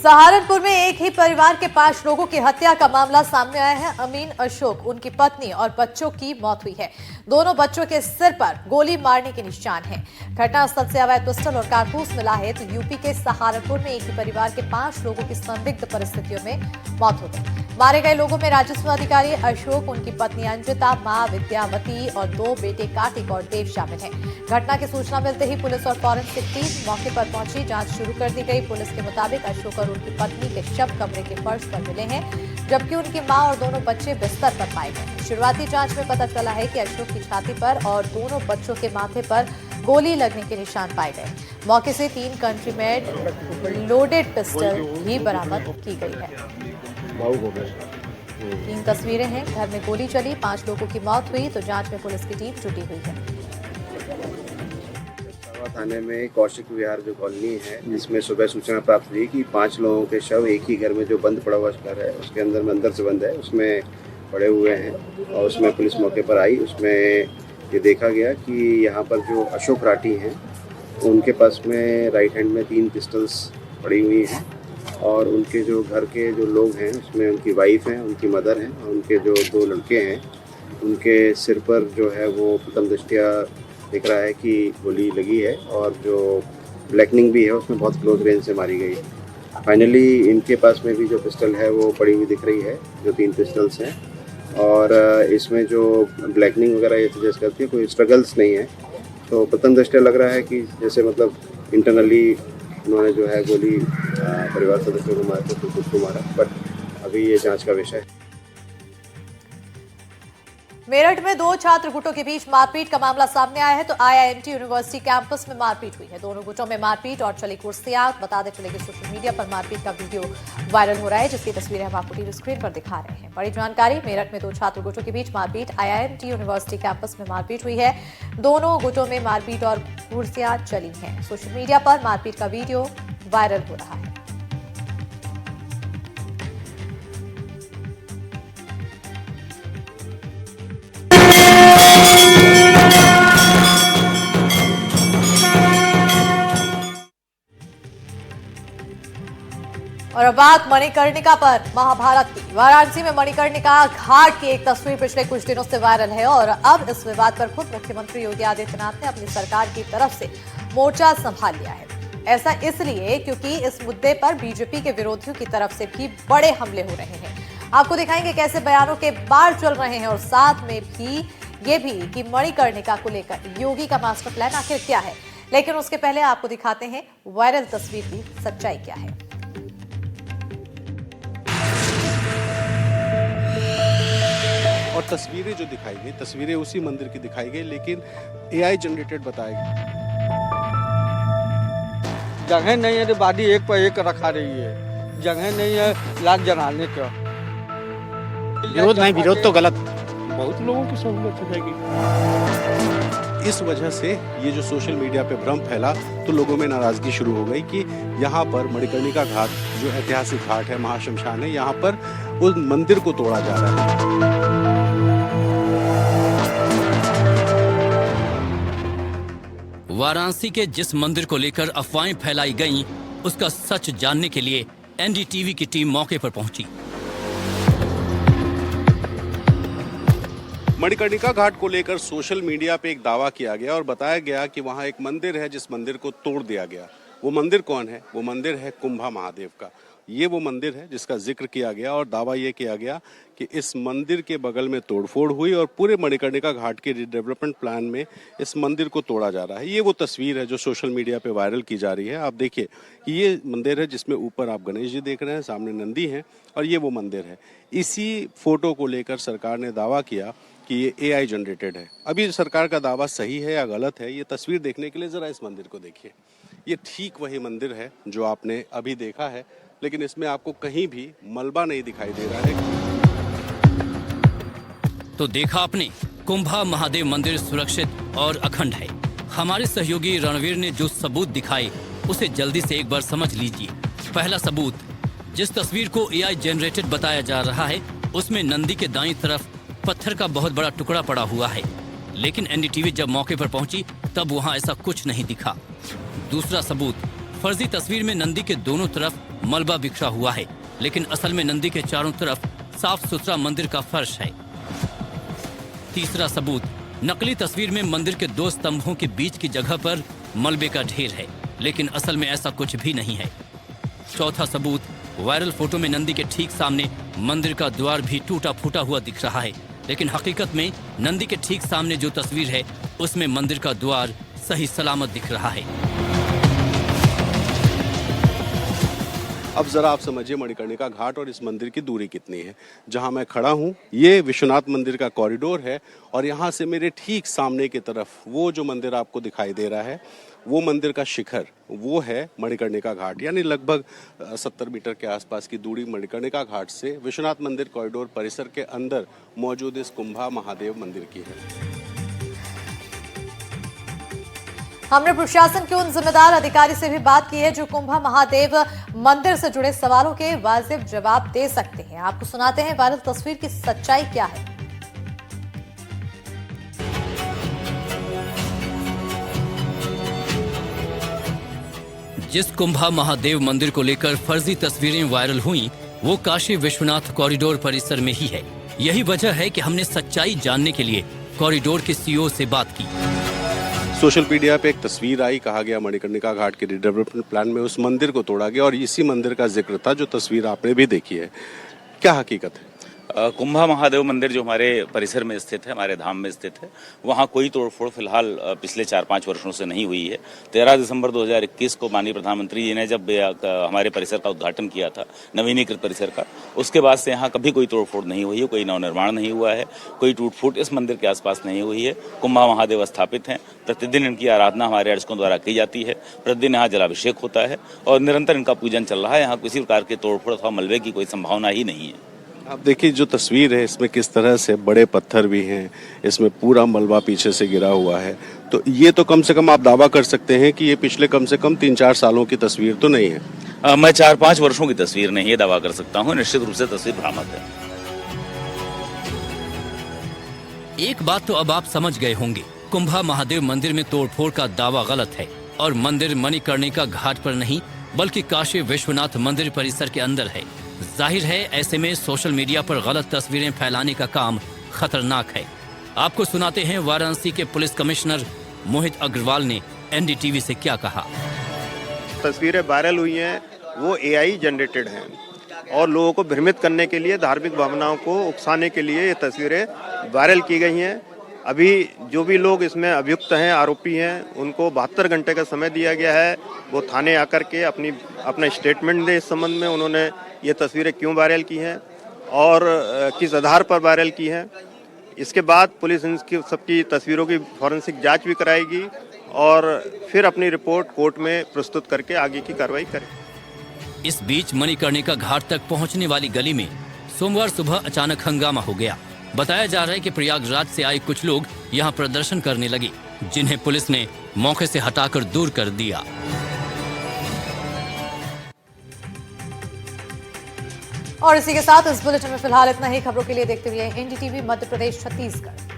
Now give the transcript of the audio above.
सहारनपुर में एक ही परिवार के 5 लोगों की हत्या का मामला सामने आया है। अमीन अशोक, उनकी पत्नी और बच्चों की मौत हुई है। दोनों बच्चों के सिर पर गोली मारने के निशान हैं। घटनास्थल से अवैध पिस्टल और कारतूस मिला है। तो यूपी के सहारनपुर में एक ही परिवार के 5 लोगों की संदिग्ध परिस्थितियों में मौत हो गई। मारे गए लोगों में राजस्व अधिकारी अशोक, उनकी पत्नी अंजिता, मां विद्यावती और 2 बेटे कार्तिक और देव शामिल हैं। घटना की सूचना मिलते ही पुलिस और फॉरेंसिक टीम मौके पर पहुंची। जांच शुरू कर दी गई। पुलिस के मुताबिक अशोक और उनकी पत्नी के शव कमरे के फर्श पर मिले हैं, जबकि उनकी मां और दोनों बच्चे बिस्तर पर पाए गए। शुरुआती जांच में पता चला है कि अशोक की छाती पर और दोनों बच्चों के माथे पर गोली लगने के निशान पाए गए। मौके से 3 कंट्री मेड लोडेड पिस्टल भी बरामद की गई है। 3 तस्वीरें हैं। घर में गोली चली, 5 लोगों की मौत हुई। तो जांच में पुलिस की टीम जुटी हुई है। थाने में कौशिक विहार जो कॉलोनी है, जिसमें सुबह सूचना प्राप्त हुई कि 5 लोगों के शव एक ही घर में जो बंद पड़ा हुआ घर है, उसके अंदर से बंद है, उसमें पड़े हुए हैं। और उसमें पुलिस मौके पर आई। उसमें ये देखा गया कि यहाँ पर जो अशोक राठी हैं, उनके पास में राइट हैंड में 3 पिस्टल्स पड़ी हुई हैं। और उनके जो घर के जो लोग हैं, उसमें उनकी वाइफ हैं, उनकी मदर हैं और उनके जो 2 लड़के हैं, उनके सिर पर जो है वो प्रथम दृष्टया दिख रहा है कि गोली लगी है। और जो ब्लैकनिंग भी है, उसमें बहुत क्लोज रेंज से मारी गई। फाइनली इनके पास में भी जो पिस्टल है वो पड़ी हुई दिख रही है, जो 3 पिस्टल्स हैं। और इसमें जो ब्लैकनिंग वगैरह ये सजेस्ट करती है, कोई स्ट्रगल्स नहीं है। तो प्रथम दृष्टया लग रहा है कि जैसे मतलब इंटरनली उन्होंने जो है गोली परिवार सदस्यों को मारा, तो खुद को मारा। बट अभी ये जांच का विषय है। मेरठ में 2 छात्र गुटों के बीच मारपीट का मामला सामने आया है। तो आईआईएमटी यूनिवर्सिटी कैंपस में मारपीट हुई है। दोनों गुटों में मारपीट और चली कुर्सियां। बता दें चले कि सोशल मीडिया पर मारपीट का वीडियो वायरल हो रहा है, जिसकी तस्वीरें हम आपको टीवी स्क्रीन पर दिखा रहे हैं। बड़ी जानकारी, मेरठ में 2 छात्र गुटों के बीच मारपीट। आईआईएमटी यूनिवर्सिटी कैंपस में मारपीट हुई है। दोनों गुटों में मारपीट और कुर्सियां चली हैं। सोशल मीडिया पर मारपीट का वीडियो वायरल हो रहा है। और अब बात मणिकर्णिका पर, महाभारत की। वाराणसी में मणिकर्णिका घाट की एक तस्वीर पिछले कुछ दिनों से वायरल है और अब इस विवाद पर खुद मुख्यमंत्री योगी आदित्यनाथ ने अपनी सरकार की तरफ से मोर्चा संभाल लिया है। ऐसा इसलिए क्योंकि इस मुद्दे पर बीजेपी के विरोधियों की तरफ से भी बड़े हमले हो रहे हैं। आपको दिखाएंगे कैसे बयानों के बाढ़ चल रहे हैं और साथ में भी ये भी कि मणिकर्णिका को लेकर योगी का मास्टर प्लान आखिर क्या है। लेकिन उसके पहले आपको दिखाते हैं वायरल तस्वीर की सच्चाई क्या है। और तस्वीरें जो दिखाई गई, तस्वीरें उसी मंदिर की दिखाई गई, लेकिन एआई जनरेटेड बताया गया। जगह नहीं है तो बाडी एक पर एक रखा रही है, जगह नहीं है लात जलाने का। विरोध नहीं, विरोध तो गलत, बहुत लोगों की सहूलियत हो जाएगी। इस वजह से ये जो सोशल मीडिया पे भ्रम फैला, तो लोगों में नाराजगी शुरू हो गई कि यहाँ पर मणिकर्णिका घाट जो ऐतिहासिक घाट है, महाशमशान है, यहाँ पर उस मंदिर को तोड़ा जा रहा है। वाराणसी के जिस मंदिर को लेकर अफवाहें फैलाई गईं, उसका सच जानने के लिए एनडीटीवी की टीम मौके पर पहुंची। मणिकर्णिका घाट को लेकर सोशल मीडिया पे एक दावा किया गया और बताया गया कि वहां एक मंदिर है, जिस मंदिर को तोड़ दिया गया। वो मंदिर कौन है? वो मंदिर है कुंभा महादेव का। ये वो मंदिर है जिसका जिक्र किया गया और दावा ये किया गया कि इस मंदिर के बगल में तोड़फोड़ हुई और पूरे मणिकर्णिका घाट के रिडेवलपमेंट प्लान में इस मंदिर को तोड़ा जा रहा है। ये वो तस्वीर है जो सोशल मीडिया पे वायरल की जा रही है। आप देखिए कि ये मंदिर है जिसमें ऊपर आप गणेश जी देख रहे हैं, सामने नंदी है और ये वो मंदिर है। इसी फोटो को लेकर सरकार ने दावा किया कि ये एआई जनरेटेड है। अभी सरकार का दावा सही है या गलत है, ये तस्वीर देखने के लिए जरा इस मंदिर को देखिए। ये ठीक वही मंदिर है जो आपने अभी देखा है, लेकिन इसमें आपको कहीं भी मलबा नहीं दिखाई दे रहा है। तो देखा आपने, कुंभा महादेव मंदिर सुरक्षित और अखंड है। हमारे सहयोगी रणवीर ने जो सबूत दिखाए उसे जल्दी से एक बार समझ लीजिए। पहला सबूत, जिस तस्वीर को एआई जनरेटेड बताया जा रहा है, उसमें नंदी के दाईं तरफ पत्थर का बहुत बड़ा टुकड़ा पड़ा हुआ है, लेकिन एनडीटीवी जब मौके पर पहुंची तब वहां ऐसा कुछ नहीं दिखा। दूसरा सबूत, फर्जी तस्वीर में नंदी के दोनों तरफ मलबा बिखरा हुआ है, लेकिन असल में नंदी के चारों तरफ साफ सुथरा मंदिर का फर्श है। तीसरा सबूत, नकली तस्वीर में मंदिर के 2 स्तंभों के बीच की जगह पर मलबे का ढेर है, लेकिन असल में ऐसा कुछ भी नहीं है। चौथा सबूत, वायरल फोटो में नंदी के ठीक सामने मंदिर का द्वार भी टूटा फूटा हुआ दिख रहा है, लेकिन हकीकत में नंदी के ठीक सामने जो तस्वीर है उसमें मंदिर का द्वार सही सलामत दिख रहा है। अब जरा आप समझिए मणिकर्णिका घाट और इस मंदिर की दूरी कितनी है। जहां मैं खड़ा हूं ये विश्वनाथ मंदिर का कॉरिडोर है और यहां से मेरे ठीक सामने की तरफ वो जो मंदिर आपको दिखाई दे रहा है वो मंदिर का शिखर वो है मणिकर्णिका घाट, यानी लगभग 70 मीटर के आसपास की दूरी मणिकर्णिका घाट से विश्वनाथ मंदिर कॉरिडोर परिसर के अंदर मौजूद इस कुंभा महादेव मंदिर की है। हमने प्रशासन के उन जिम्मेदार अधिकारी से भी बात की है जो कुंभा महादेव मंदिर से जुड़े सवालों के वाजिब जवाब दे सकते हैं। आपको सुनाते हैं वायरल तस्वीर की सच्चाई क्या है। जिस कुंभा महादेव मंदिर को लेकर फर्जी तस्वीरें वायरल हुई वो काशी विश्वनाथ कॉरिडोर परिसर में ही है। यही वजह है कि हमने सच्चाई जानने के लिए कॉरिडोर के सीईओ से बात की। सोशल मीडिया पे एक तस्वीर आई, कहा गया मणिकर्णिका घाट के रिडेवलपमेंट प्लान में उस मंदिर को तोड़ा गया और इसी मंदिर का जिक्र था जो तस्वीर आपने भी देखी है। क्या हकीकत है? कुंभा महादेव मंदिर जो हमारे परिसर में स्थित है, हमारे धाम में स्थित है, वहाँ कोई तोड़फोड़ फिलहाल पिछले 4-5 वर्षों से नहीं हुई है। 13 दिसंबर 2021 को माननीय प्रधानमंत्री जी ने जब हमारे परिसर का उद्घाटन किया था, नवीनीकृत परिसर का, उसके बाद से यहाँ कभी कोई तोड़फोड़ नहीं हुई है, कोई नवनिर्माण नहीं हुआ है, कोई टूट फूट इस मंदिर के आसपास नहीं हुई है। कुंभा महादेव स्थापित हैं, प्रतिदिन इनकी आराधना हमारे अर्चकों द्वारा की जाती है, प्रतिदिन यहाँ जलाभिषेक होता है और निरंतर इनका पूजन चल रहा है। यहाँ किसी प्रकार के तोड़फोड़ अथवा मलबे की कोई संभावना ही नहीं है। आप देखिए जो तस्वीर है इसमें किस तरह से बड़े पत्थर भी हैं, इसमें पूरा मलबा पीछे से गिरा हुआ है, तो ये तो कम से कम आप दावा कर सकते हैं कि ये पिछले कम से कम 3-4 सालों की तस्वीर तो नहीं है। मैं 4-5 वर्षों की तस्वीर नहीं ये दावा कर सकता हूँ, निश्चित रूप से तस्वीर भ्रामक है। एक बात तो अब आप समझ गए होंगे, कुंभा महादेव मंदिर में तोड़फोड़ का दावा गलत है और मंदिर मणिकर्णिका घाट पर नहीं बल्कि काशी विश्वनाथ मंदिर परिसर के अंदर है। जाहिर है ऐसे में सोशल मीडिया पर गलत तस्वीरें फैलाने का काम खतरनाक है। आपको सुनाते हैं वाराणसी के पुलिस कमिश्नर मोहित अग्रवाल ने एनडीटीवी से क्या कहा। तस्वीरें वायरल हुई हैं वो एआई जनरेटेड हैं और लोगों को भ्रमित करने के लिए, धार्मिक भावनाओं को उकसाने के लिए ये तस्वीरें वायरल की गई हैं। अभी जो भी लोग इसमें अभियुक्त हैं, आरोपी हैं, उनको 72 घंटे का समय दिया गया है। वो थाने आकर के अपना स्टेटमेंट दे इस संबंध में उन्होंने ये तस्वीरें क्यों वायरल की हैं और किस आधार पर वायरल की हैं। इसके बाद पुलिस इनकी सबकी तस्वीरों की फॉरेंसिक जांच भी कराएगी और फिर अपनी रिपोर्ट कोर्ट में प्रस्तुत करके आगे की कार्रवाई करेगी। इस बीच मणिकर्णिका घाट तक पहुंचने वाली गली में सोमवार सुबह अचानक हंगामा हो गया। बताया जा रहा है कि प्रयागराज से आए कुछ लोग यहां प्रदर्शन करने लगे, जिन्हें पुलिस ने मौके से हटाकर दूर कर दिया। और इसी के साथ इस बुलेटिन में फिलहाल इतना ही। खबरों के लिए देखते रहिए एनडीटीवी मध्य प्रदेश छत्तीसगढ़।